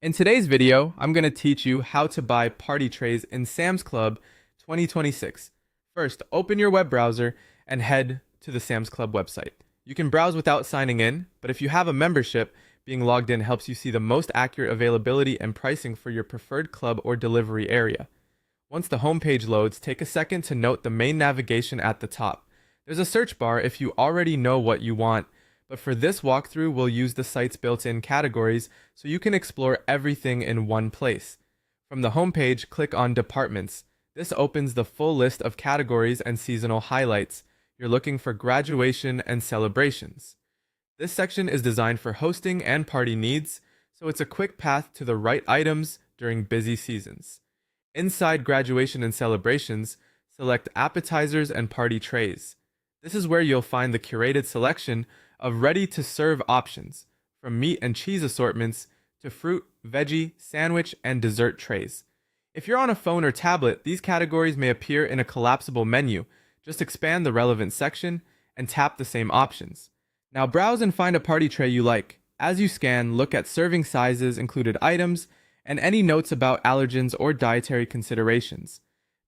In today's video, I'm going to teach you how to buy party trays in Sam's Club 2026. First, open your web browser and head to the Sam's Club website. You can browse without signing in, but if you have a membership, being logged in helps you see the most accurate availability and pricing for your preferred club or delivery area. Once the homepage loads, take a second to note the main navigation at the top. There's a search bar if you already know what you want, but for this walkthrough, we'll use the site's built-in categories so you can explore everything in one place. From the homepage, click on Departments. This opens the full list of categories and seasonal highlights. You're looking for graduation and celebrations. This section is designed for hosting and party needs, so it's a quick path to the right items during busy seasons. Inside graduation and celebrations, select appetizers and party trays. This is where you'll find the curated selection of ready-to-serve options, from meat and cheese assortments to fruit, veggie, sandwich, and dessert trays. If you're on a phone or tablet, these categories may appear in a collapsible menu. Just expand the relevant section and tap the same options. Now browse and find a party tray you like. As you scan, look at serving sizes, included items, and any notes about allergens or dietary considerations.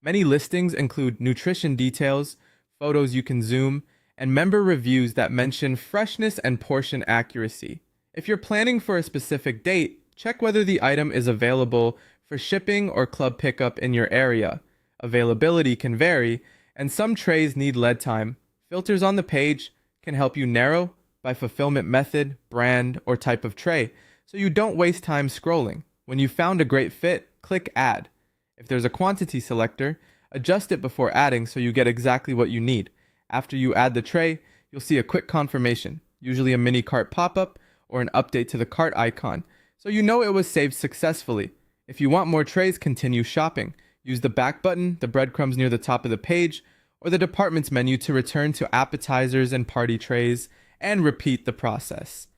Many listings include nutrition details, photos you can zoom, and member reviews that mention freshness and portion accuracy. If you're planning for a specific date, check whether the item is available for shipping or club pickup in your area. Availability can vary, and some trays need lead time. Filters on the page can help you narrow by fulfillment method, brand, or type of tray, so you don't waste time scrolling. When you found a great fit, click Add. If there's a quantity selector, adjust it before adding so you get exactly what you need. After you add the tray, you'll see a quick confirmation, usually a mini cart pop-up or an update to the cart icon, so you know it was saved successfully. If you want more trays, continue shopping. Use the back button, the breadcrumbs near the top of the page, or the departments menu to return to appetizers and party trays, and repeat the process.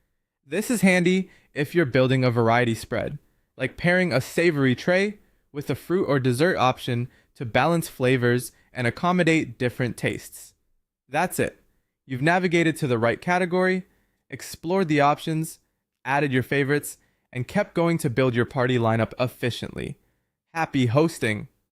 This is handy if you're building a variety spread, like pairing a savory tray with a fruit or dessert option to balance flavors and accommodate different tastes. That's it. You've navigated to the right category, explored the options, added your favorites, and kept going to build your party lineup efficiently. Happy hosting!